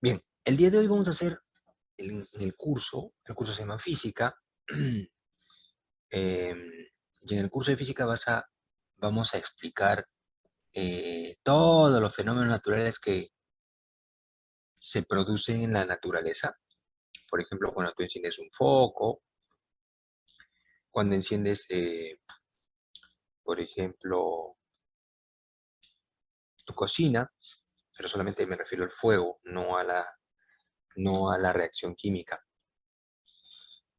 Bien, el día de hoy vamos a hacer el curso se llama Física, y en el curso de Física vamos a explicar todos los fenómenos naturales que se producen en la naturaleza. Por ejemplo, cuando tú enciendes un foco, cuando enciendes, por ejemplo, tu cocina, pero solamente me refiero al fuego, no a la reacción química.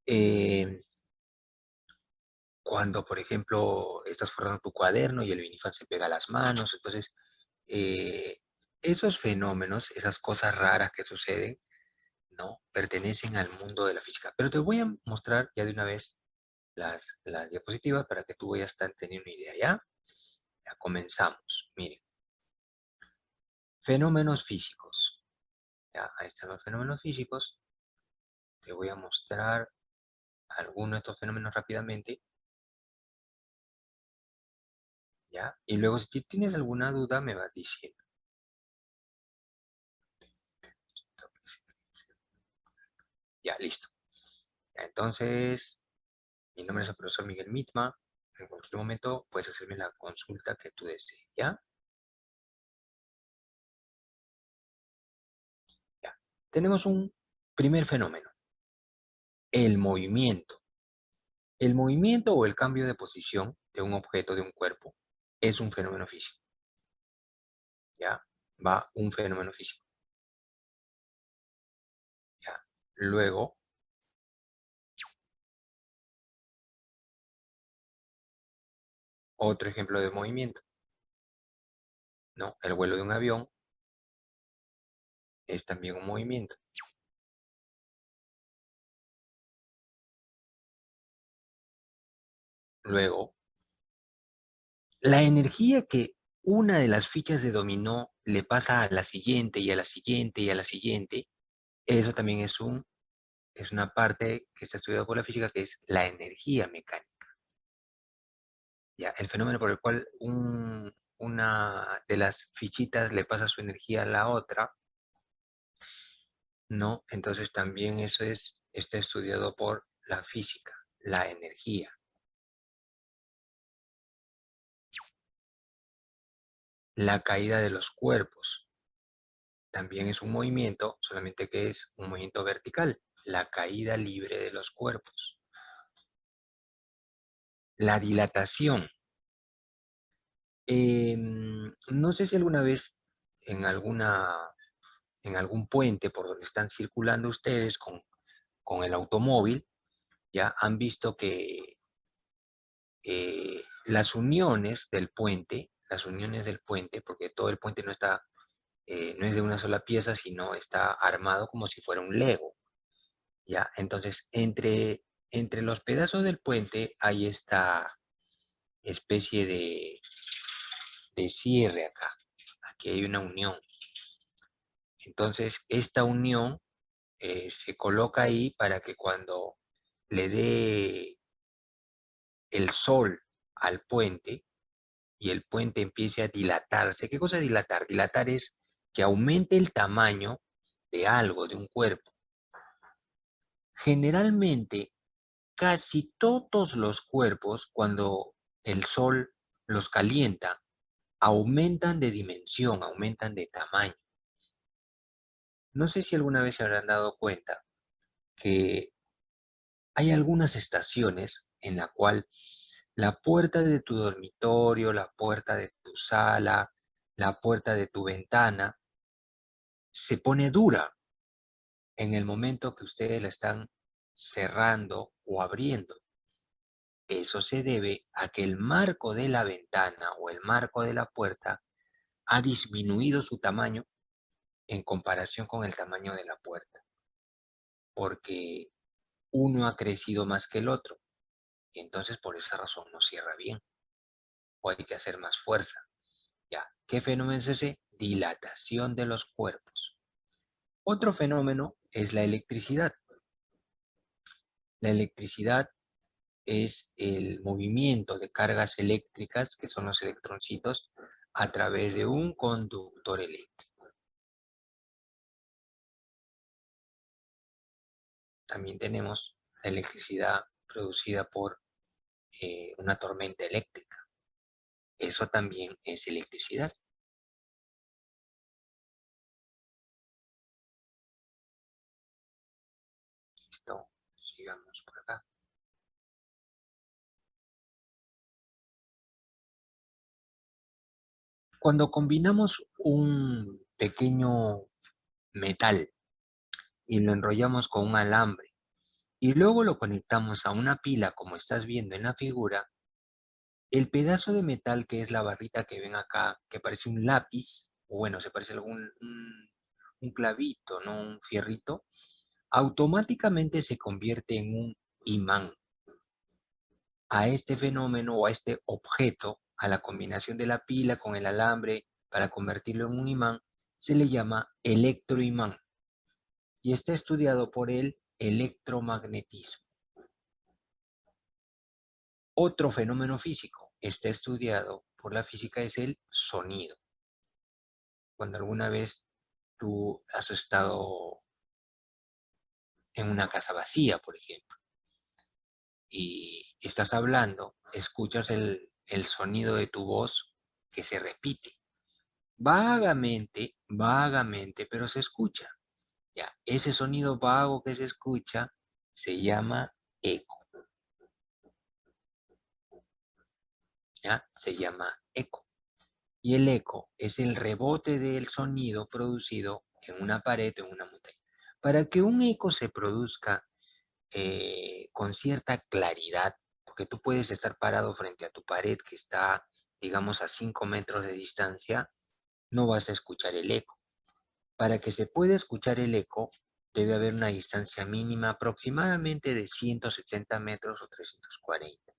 Eh, Cuando, por ejemplo, estás forrando tu cuaderno y el vinifan se pega a las manos. Entonces, eh, esos fenómenos, esas cosas raras que suceden, ¿no? Pertenecen al mundo de la física. Pero te voy a mostrar ya de una vez las diapositivas para que tú vayas a tener una idea, ¿ya? Ya comenzamos. Miren, fenómenos físicos. Ya, ahí están los fenómenos físicos. Te voy a mostrar algunos de estos fenómenos rápidamente, ¿ya? Y luego, si tienes alguna duda, me vas diciendo. Ya, listo. Ya, entonces, mi nombre es el profesor Miguel Mitma. En cualquier momento puedes hacerme la consulta que tú desees, ¿ya? Ya. Tenemos un primer fenómeno, el movimiento. El movimiento o el cambio de posición de un objeto, de un cuerpo, es un fenómeno físico, ¿ya? Va un fenómeno físico, ¿ya? Luego, otro ejemplo de movimiento, ¿no? El vuelo de un avión es también un movimiento. Luego, la energía que una de las fichas de dominó le pasa a la siguiente y a la siguiente y a la siguiente, eso también es una parte que está estudiada por la física, que es la energía mecánica. ¿Ya? El fenómeno por el cual una de las fichitas le pasa su energía a la otra, ¿no? Entonces también está estudiado por la física, la energía. La caída de los cuerpos también es un movimiento, solamente que es un movimiento vertical, la caída libre de los cuerpos. La dilatación. No sé si alguna vez en en algún puente por donde están circulando ustedes con el automóvil, ya han visto que las uniones del puente, porque todo el puente no es de una sola pieza, sino está armado como si fuera un Lego, ya. Entonces, entre los pedazos del puente hay esta especie de cierre acá. Aquí hay una unión. Entonces, esta unión se coloca ahí para que cuando le dé el sol al puente y el puente empiece a dilatarse. ¿Qué cosa es dilatar? Dilatar es que aumente el tamaño de algo, de un cuerpo. Generalmente, casi todos los cuerpos, cuando el sol los calienta, aumentan de dimensión, aumentan de tamaño. No sé si alguna vez se habrán dado cuenta que hay algunas estaciones en la cual la puerta de tu dormitorio, la puerta de tu sala, la puerta de tu ventana se pone dura en el momento que ustedes la están cerrando o abriendo. Eso se debe a que el marco de la ventana o el marco de la puerta ha disminuido su tamaño en comparación con el tamaño de la puerta, porque uno ha crecido más que el otro y entonces por esa razón no cierra bien o hay que hacer más fuerza. Ya, ¿qué fenómeno es ese? Dilatación de los cuerpos. Otro fenómeno es la electricidad. La electricidad es el movimiento de cargas eléctricas, que son los electroncitos, a través de un conductor eléctrico. también tenemos la electricidad producida por una tormenta eléctrica. Eso también es electricidad. Listo, sigamos por acá. Cuando combinamos un pequeño metal y lo enrollamos con un alambre y luego lo conectamos a una pila, como estás viendo en la figura, el pedazo de metal que es la barrita que ven acá, que parece un lápiz, o bueno, se parece a un clavito, ¿no? Un fierrito, automáticamente se convierte en un imán. A este fenómeno o a este objeto, a la combinación de la pila con el alambre para convertirlo en un imán, se le llama electroimán y está estudiado por el electromagnetismo. Otro fenómeno físico está estudiado por la física es el sonido. Cuando alguna vez tú has estado en una casa vacía, por ejemplo, y estás hablando, escuchas el sonido de tu voz que se repite. Vagamente, vagamente, pero se escucha. Ya, ese sonido vago que se escucha se llama eco. ¿Ya? Se llama eco. Y el eco es el rebote del sonido producido en una pared o en una montaña. Para que un eco se produzca con cierta claridad, porque tú puedes estar parado frente a tu pared que está, digamos, a 5 metros de distancia, no vas a escuchar el eco. Para que se pueda escuchar el eco, debe haber una distancia mínima aproximadamente de 170 metros o 340.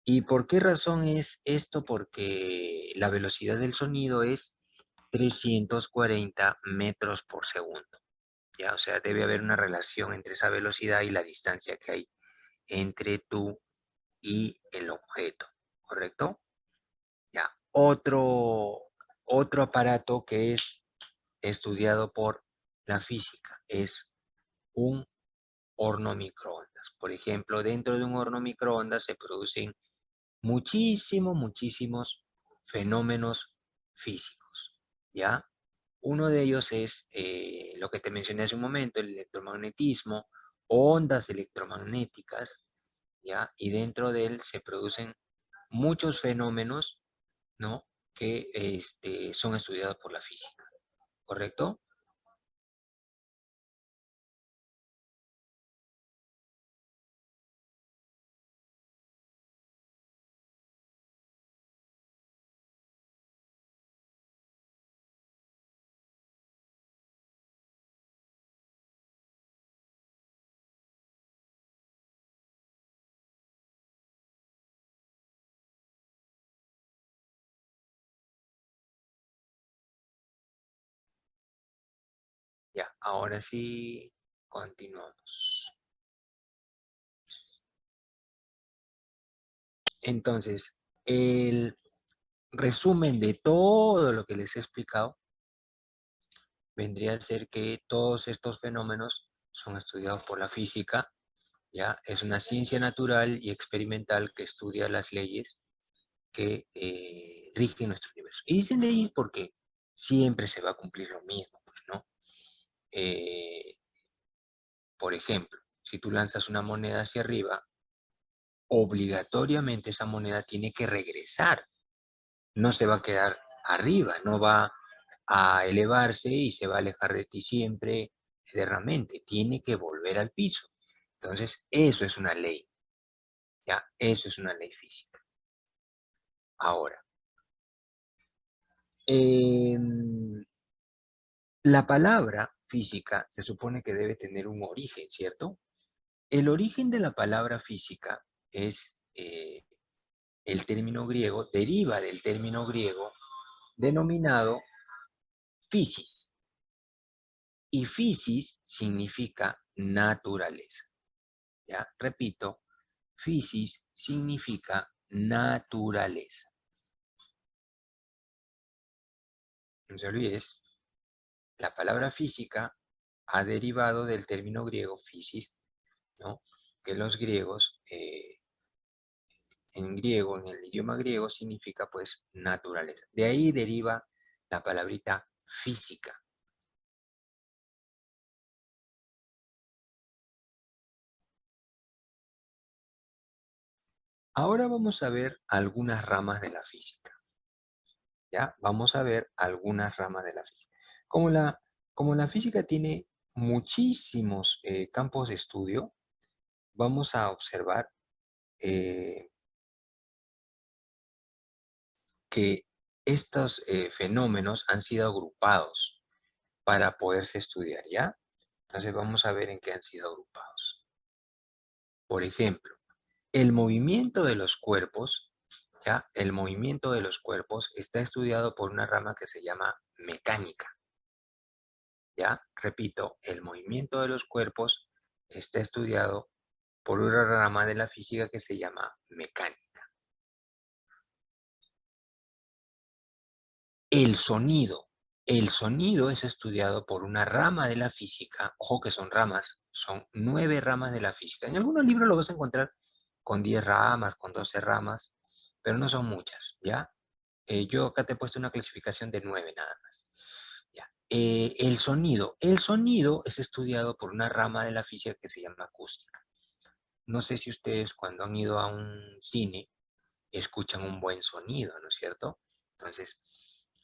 ¿Y por qué razón es esto? Porque la velocidad del sonido es 340 metros por segundo. ¿Ya? O sea, debe haber una relación entre esa velocidad y la distancia que hay entre tú y el objeto, ¿correcto? Ya. Otro aparato que es estudiado por la física es un horno microondas. Por ejemplo, dentro de un horno microondas se producen muchísimos fenómenos físicos, ¿ya? Uno de ellos es lo que te mencioné hace un momento, el electromagnetismo, ondas electromagnéticas, ¿ya? Y dentro de él se producen muchos fenómenos, ¿no? Que son estudiados por la física, ¿correcto? Ya, ahora sí, continuamos. Entonces, el resumen de todo lo que les he explicado vendría a ser que todos estos fenómenos son estudiados por la física, ¿ya? Es una ciencia natural y experimental que estudia las leyes que rigen nuestro universo. Y dicen leyes porque siempre se va a cumplir lo mismo, pues, ¿no? Eh, por ejemplo, si tú lanzas una moneda hacia arriba, obligatoriamente esa moneda tiene que regresar, no se va a quedar arriba, no va a elevarse y se va a alejar de ti siempre eternamente, tiene que volver al piso. Entonces, eso es una ley, ¿ya? Eso es una ley física. Ahora, em, la palabra física se supone que debe tener un origen, ¿cierto? El origen de la palabra física es el término griego, deriva del término griego denominado physis. Y physis significa naturaleza. ¿Ya? Repito, physis significa naturaleza. No se olvides, la palabra física ha derivado del término griego physis, ¿no? Que los griegos, en griego, en el idioma griego, significa pues naturaleza. De ahí deriva la palabrita física. Ahora vamos a ver algunas ramas de la física. ¿Ya? Vamos a ver algunas ramas de la física. Como la física tiene muchísimos campos de estudio, vamos a observar eh, que estos fenómenos han sido agrupados para poderse estudiar, ¿ya? Entonces vamos a ver en qué han sido agrupados. Por ejemplo, el movimiento de los cuerpos, ¿ya? El movimiento de los cuerpos está estudiado por una rama que se llama mecánica, ¿ya? Repito, el movimiento de los cuerpos está estudiado por una rama de la física que se llama mecánica. El sonido. El sonido es estudiado por una rama de la física. Ojo que son ramas, son 9 ramas de la física. En algunos libros lo vas a encontrar con 10 ramas, con 12 ramas, pero no son muchas, ¿ya? Yo acá te he puesto una clasificación de 9 nada más. ¿Ya? El sonido. El sonido es estudiado por una rama de la física que se llama acústica. No sé si ustedes cuando han ido a un cine escuchan un buen sonido, ¿no es cierto? Entonces,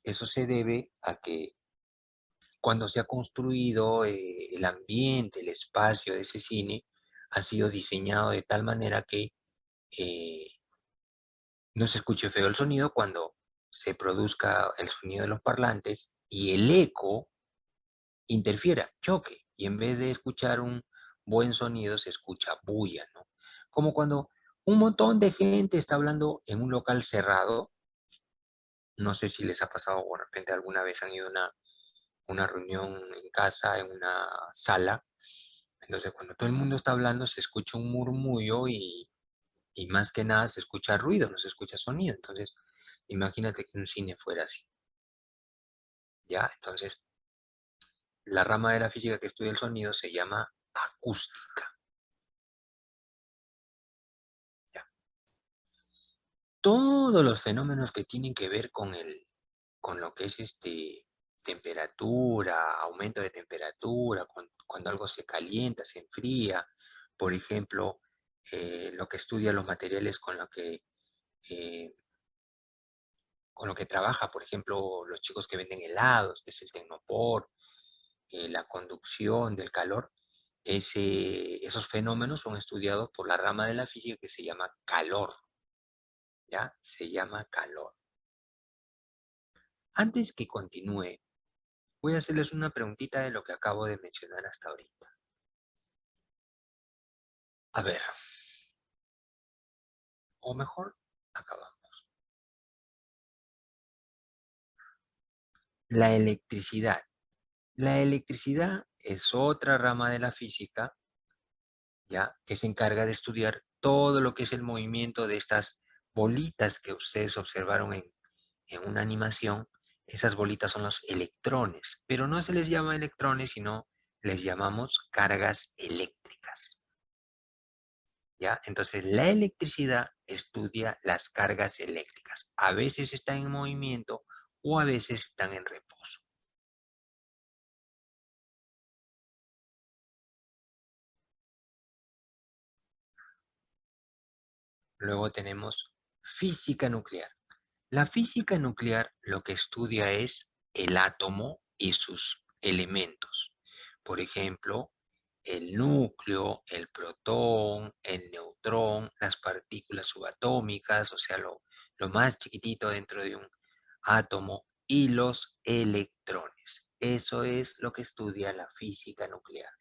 eso se debe a que cuando se ha construido el ambiente, el espacio de ese cine, ha sido diseñado de tal manera que eh, no se escuche feo el sonido cuando se produzca el sonido de los parlantes y el eco interfiera, choque, y en vez de escuchar un buen sonido se escucha bulla, ¿no? Como cuando un montón de gente está hablando en un local cerrado, no sé si les ha pasado o de repente alguna vez han ido a una reunión en casa, en una sala, entonces cuando todo el mundo está hablando se escucha un murmullo y más que nada se escucha ruido, no se escucha sonido, entonces imagínate que un cine fuera así, ¿ya? Entonces la rama de la física que estudia el sonido se llama acústica, ¿ya? Todos los fenómenos que tienen que ver con lo que es temperatura, aumento de temperatura, cuando algo se calienta, se enfría, por ejemplo, lo que estudia los materiales eh, con lo que trabaja, por ejemplo, los chicos que venden helados, que es el tecnopor, la conducción del calor, esos fenómenos son estudiados por la rama de la física que se llama calor, ¿ya? Se llama calor. Antes que continúe, voy a hacerles una preguntita de lo que acabo de mencionar hasta ahorita. A ver, o mejor, acabamos. La electricidad. La electricidad es otra rama de la física, ¿ya? Que se encarga de estudiar todo lo que es el movimiento de estas bolitas que ustedes observaron en una animación. Esas bolitas son los electrones, pero no se les llama electrones, sino les llamamos cargas eléctricas, ¿ya? Entonces, la electricidad estudia las cargas eléctricas. A veces están en movimiento o a veces están en reposo. Luego tenemos física nuclear. La física nuclear lo que estudia es el átomo y sus elementos. Por ejemplo, el núcleo, el protón, el neutrón, las partículas subatómicas, o sea, lo más chiquitito dentro de un átomo, y los electrones. Eso es lo que estudia la física nuclear.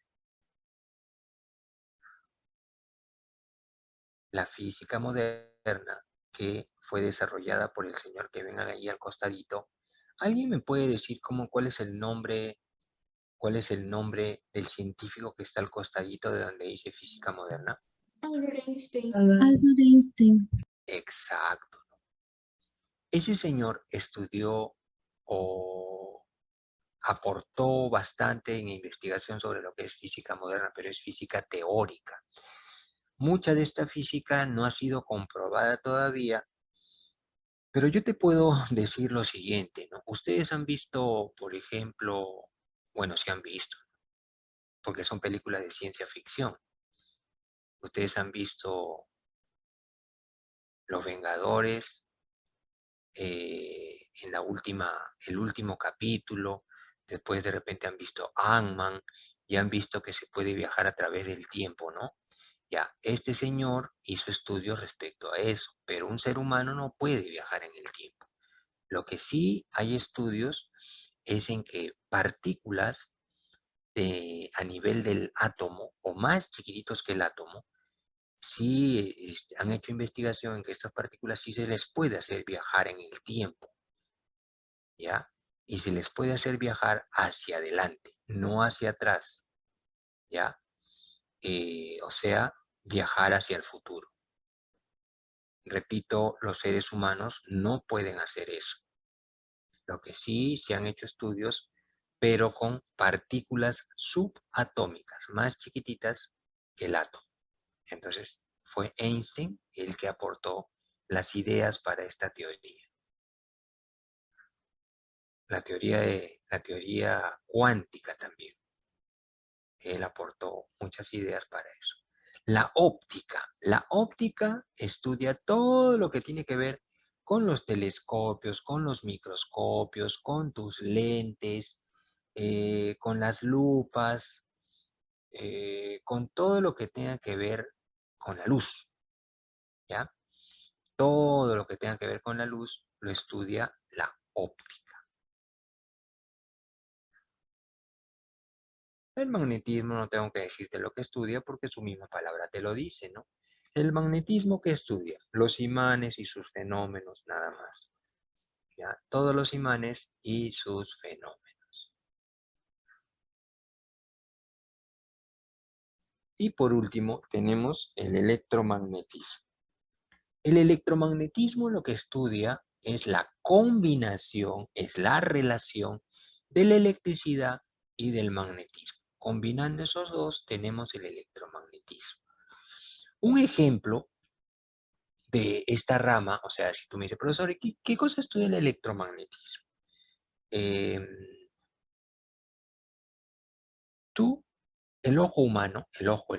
La física moderna, que fue desarrollada por el señor que ven ahí al costadito. ¿Alguien me puede decir cuál es el nombre del científico que está al costadito de donde dice física moderna? Albert Einstein. Albert Einstein. Exacto. Ese señor estudió o aportó bastante en investigación sobre lo que es física moderna, pero es física teórica. Mucha de esta física no ha sido comprobada todavía, pero yo te puedo decir lo siguiente, ¿no? Ustedes han visto, por ejemplo, bueno, sí han visto, porque son películas de ciencia ficción. Ustedes han visto Los Vengadores, en el último capítulo, después de repente han visto Ant-Man y han visto que se puede viajar a través del tiempo, ¿no? Ya, este señor hizo estudios respecto a eso, pero un ser humano no puede viajar en el tiempo. Lo que sí hay estudios es en que partículas a nivel del átomo o más chiquititos que el átomo, sí han hecho investigación en que estas partículas sí se les puede hacer viajar en el tiempo, ¿ya? Y se les puede hacer viajar hacia adelante, no hacia atrás, ¿ya? O sea, viajar hacia el futuro. Repito, los seres humanos no pueden hacer eso. Lo que sí se han hecho estudios, pero con partículas subatómicas, más chiquititas que el átomo. Entonces, fue Einstein el que aportó las ideas para esta teoría. La teoría cuántica también. Él aportó muchas ideas para eso. La óptica estudia todo lo que tiene que ver con los telescopios, con los microscopios, con tus lentes, con las lupas, con todo lo que tenga que ver con la luz, ¿ya? Todo lo que tenga que ver con la luz lo estudia la óptica. El magnetismo no tengo que decirte lo que estudia porque su misma palabra te lo dice, ¿no? El magnetismo que estudia los imanes y sus fenómenos, nada más. ¿Ya? Todos los imanes y sus fenómenos. Y por último tenemos el electromagnetismo. El electromagnetismo lo que estudia es la combinación, es la relación de la electricidad y del magnetismo. Combinando esos dos tenemos el electromagnetismo. Un ejemplo de esta rama, o sea, si tú me dices, profesor, ¿qué cosa estudia el electromagnetismo? El ojo humano, el ojo,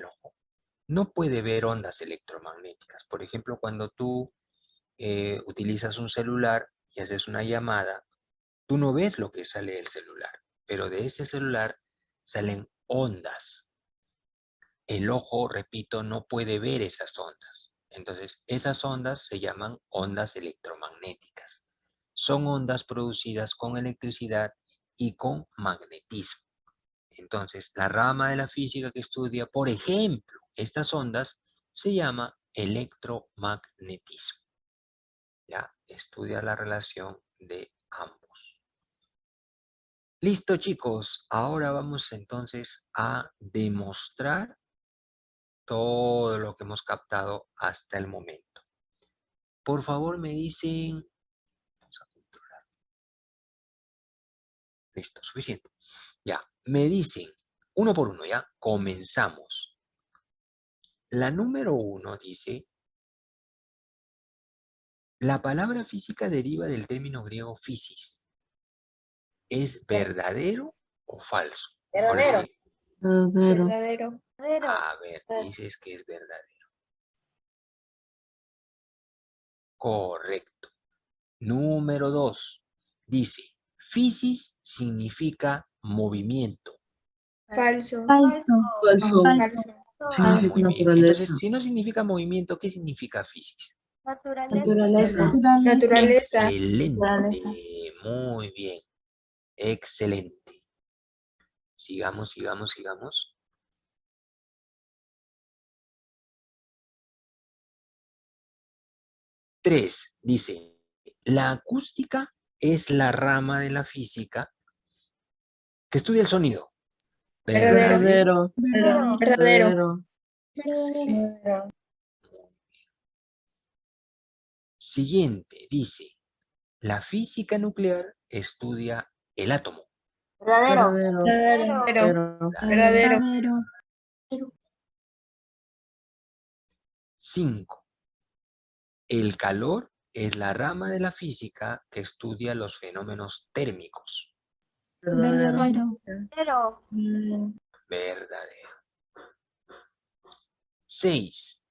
no puede ver ondas electromagnéticas. Por ejemplo, cuando tú utilizas un celular y haces una llamada, tú no ves lo que sale del celular, pero de ese celular salen ondas. El ojo, repito, no puede ver esas ondas. Entonces, esas ondas se llaman ondas electromagnéticas. Son ondas producidas con electricidad y con magnetismo. Entonces, la rama de la física que estudia, por ejemplo, estas ondas, se llama electromagnetismo. ¿Ya? Estudia la relación de ambos. Listo, chicos. Ahora vamos entonces a demostrar todo lo que hemos captado hasta el momento. Por favor, me dicen... Vamos a controlar. Listo, suficiente. Ya, me dicen, uno por uno, ¿ya? Comenzamos. La número 1 dice, la palabra física deriva del término griego physis. ¿Es verdadero o falso? Verdadero. Verdadero. A ver, dices que es verdadero. Correcto. Número 2. Dice, physis significa movimiento. Falso. Falso. Falso. Muy bien. Entonces, si no significa movimiento, ¿qué significa physis? Naturaleza. Naturaleza. Excelente. Muy bien. Excelente. Sigamos, sigamos, sigamos. 3. Dice, la acústica es la rama de la física que estudia el sonido. Verdadero. Verdadero. Siguiente, dice, la física nuclear estudia el átomo. Verdadero. Verdadero. Verdadero. Verdadero. 5. El calor es la rama de la física que estudia los fenómenos térmicos. Verdadero. Verdadero. Verdadero. 6.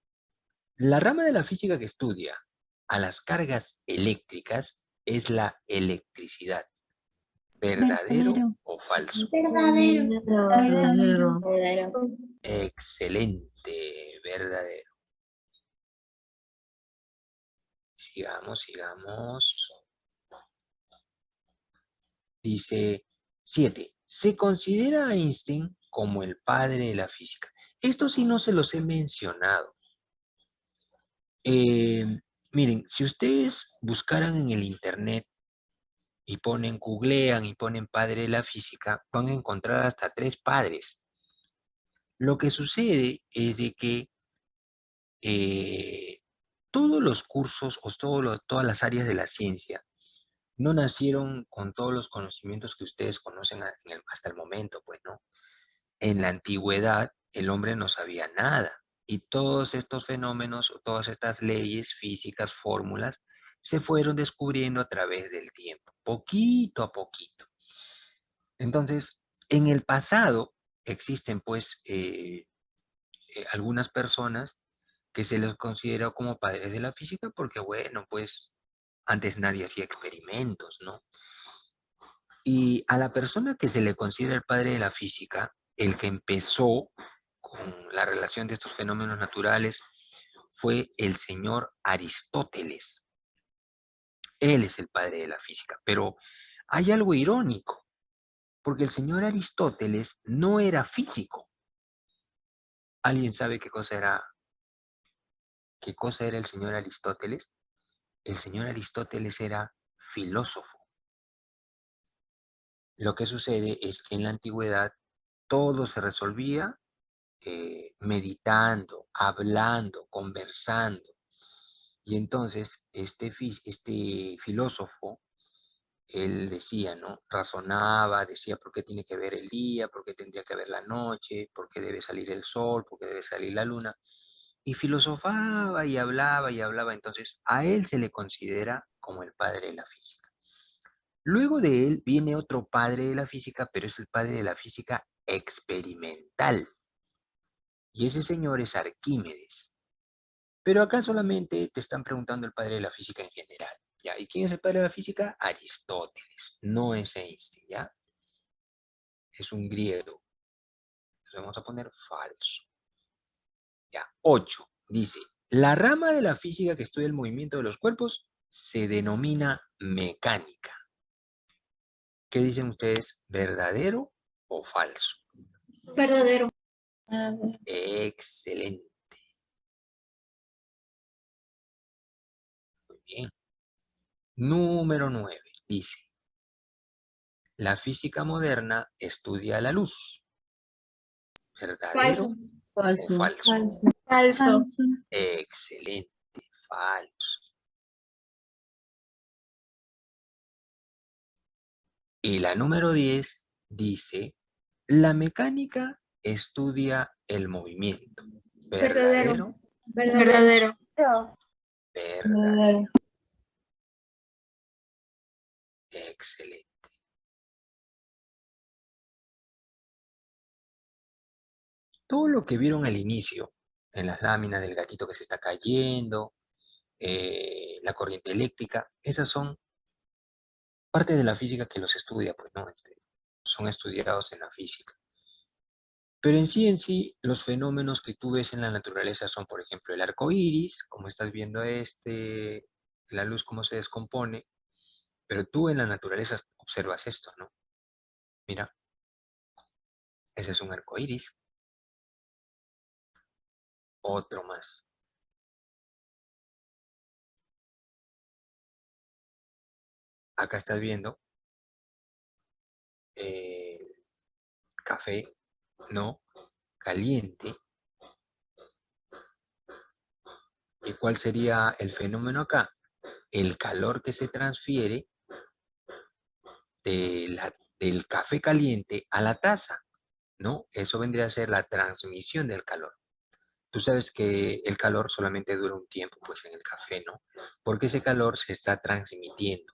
La rama de la física que estudia a las cargas eléctricas es la electricidad. ¿Verdadero o falso? Verdadero. Excelente, verdadero. Sigamos, sigamos. Dice 7. Se considera a Einstein como el padre de la física. Esto sí no se los he mencionado. Miren, si ustedes buscaran en el internet y googlean y ponen padre de la física, van a encontrar hasta 3 padres. Lo que sucede es de que todos los cursos o todas las áreas de la ciencia no nacieron con todos los conocimientos que ustedes conocen hasta el momento, pues, ¿no? En la antigüedad, el hombre no sabía nada y todos estos fenómenos, o todas estas leyes físicas, fórmulas, se fueron descubriendo a través del tiempo, poquito a poquito. Entonces, en el pasado existen, pues, algunas personas que se les considera como padres de la física porque, bueno, pues, antes nadie hacía experimentos, ¿no? Y a la persona que se le considera el padre de la física, el que empezó con la relación de estos fenómenos naturales, fue el señor Aristóteles. Él es el padre de la física. Pero hay algo irónico, porque el señor Aristóteles no era físico. ¿Alguien sabe qué cosa era el señor Aristóteles? El señor Aristóteles era filósofo. Lo que sucede es que en la antigüedad todo se resolvía meditando, hablando, conversando. Y entonces este filósofo, él decía, ¿no? Razonaba, decía por qué tiene que ver el día, por qué tendría que ver la noche, por qué debe salir el sol, por qué debe salir la luna. Y filosofaba y hablaba y hablaba. Entonces a él se le considera como el padre de la física. Luego de él viene otro padre de la física, pero es el padre de la física experimental. Y ese señor es Arquímedes. Pero acá solamente te están preguntando el padre de la física en general, ¿ya? ¿Y quién es el padre de la física? Aristóteles, no es Einstein, ¿ya? Es un griego. Entonces vamos a poner falso. Ya, 8. Dice, la rama de la física que estudia el movimiento de los cuerpos se denomina mecánica. ¿Qué dicen ustedes? ¿Verdadero o falso? Verdadero. Excelente. Muy bien. Número 9. Dice, la física moderna estudia la luz. ¿Verdadero Falso. o falso? Falso. Excelente, falso. Y la número 10 dice, la mecánica estudia el movimiento. ¿Verdadero? Verdadero. Verdadero. Excelente. Todo lo que vieron al inicio, en las láminas del gatito que se está cayendo, la corriente eléctrica, esas son parte de la física que los estudia, pues, ¿no? Son estudiados en la física. Pero en sí, los fenómenos que tú ves en la naturaleza son, por ejemplo, el arco iris, como estás viendo la luz cómo se descompone, pero tú en la naturaleza observas esto, ¿no? Mira, ese es un arco iris, otro más. Acá estás viendo café, ¿no? Caliente. ¿Y cuál sería el fenómeno acá? El calor que se transfiere del café caliente a la taza, ¿no? Eso vendría a ser la transmisión del calor. Tú sabes que el calor solamente dura un tiempo, pues en el café, ¿no? Porque ese calor se está transmitiendo.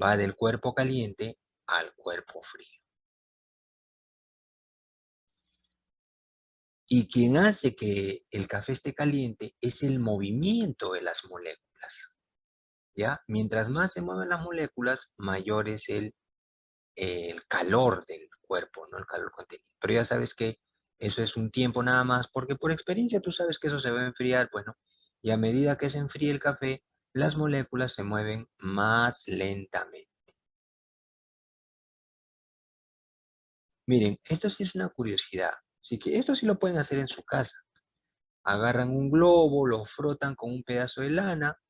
Va del cuerpo caliente al cuerpo frío. Y quien hace que el café esté caliente es el movimiento de las moléculas, ¿ya? Mientras más se mueven las moléculas, mayor es el calor del cuerpo, ¿no? El calor contenido. Pero ya sabes que eso es un tiempo nada más, porque por experiencia tú sabes que eso se va a enfriar, bueno, y a medida que se enfríe el café, las moléculas se mueven más lentamente. Miren, esto sí es una curiosidad, así que esto sí lo pueden hacer en su casa. Agarran un globo, lo frotan con un pedazo de lana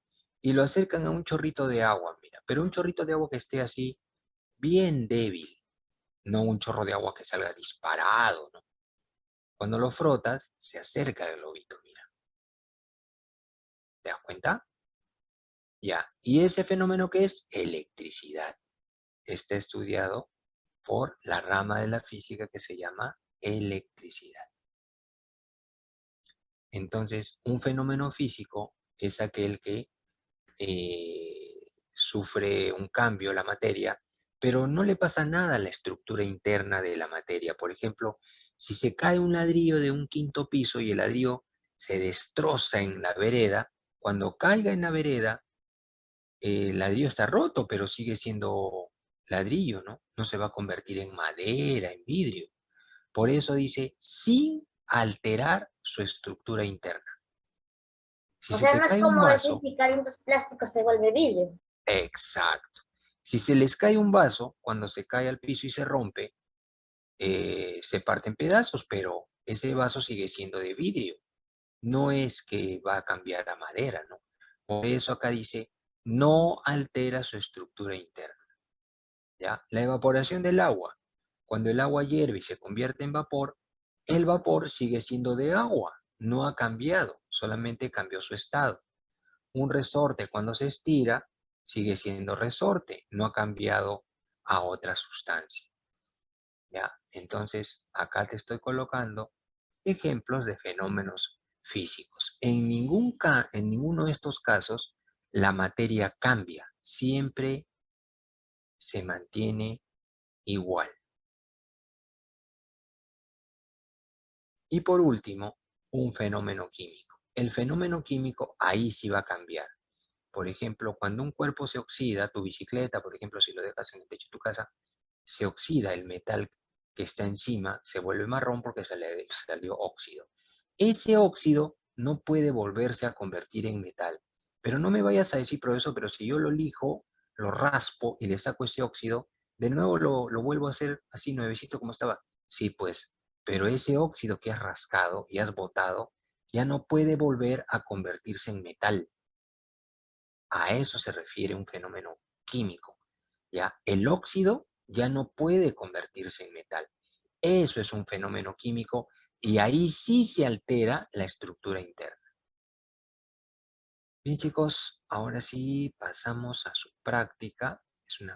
y lo acercan a un chorrito de agua, mira, pero un chorrito de agua que esté así bien débil, no un chorro de agua que salga disparado, ¿no? Cuando lo frotas, se acerca el globito, mira. ¿Te das cuenta? Ya. ¿Y ese fenómeno qué es? Electricidad. Está estudiado por la rama de la física que se llama electricidad. Entonces, un fenómeno físico es aquel que sufre un cambio la materia, pero no le pasa nada a la estructura interna de la materia. Por ejemplo, si se cae un ladrillo de un quinto piso y el ladrillo se destroza en la vereda, cuando caiga en la vereda, el ladrillo está roto, pero sigue siendo ladrillo, ¿no? No se va a convertir en madera, en vidrio. Por eso dice, sin alterar su estructura interna. Si O se sea, te no es cae un como decir vaso, si calientas plástico se vuelve vidrio. exacto. Si se les cae un vaso, cuando se cae al piso y se rompe, se parte en pedazos, pero ese vaso sigue siendo de vidrio. No es que va a cambiar a madera, ¿no? Por eso acá dice, no altera su estructura interna. ¿Ya? La evaporación del agua. Cuando el agua hierve y se convierte en vapor, el vapor sigue siendo de agua, no ha cambiado, solamente cambió su estado. Un resorte cuando se estira sigue siendo resorte, no ha cambiado a otra sustancia. ¿Ya? Entonces, acá te estoy colocando ejemplos de fenómenos físicos. En ninguno de estos casos la materia cambia, siempre se mantiene igual. Y por último, un fenómeno químico. El fenómeno químico ahí sí va a cambiar. Por ejemplo, cuando un cuerpo se oxida, tu bicicleta, por ejemplo, si lo dejas en el techo de tu casa, se oxida el metal que está encima, se vuelve marrón porque salió óxido. Ese óxido no puede volverse a convertir en metal. Pero no me vayas a decir, profesor, pero si yo lo lijo, lo raspo y le saco ese óxido, de nuevo lo vuelvo a hacer así nuevecito como estaba. Sí, pues, pero ese óxido que has rascado y has botado ya no puede volver a convertirse en metal. A eso se refiere un fenómeno químico. ¿Ya? El óxido ya no puede convertirse en metal. Eso es un fenómeno químico y ahí sí se altera la estructura interna. Bien, chicos, ahora sí pasamos a su práctica. Es una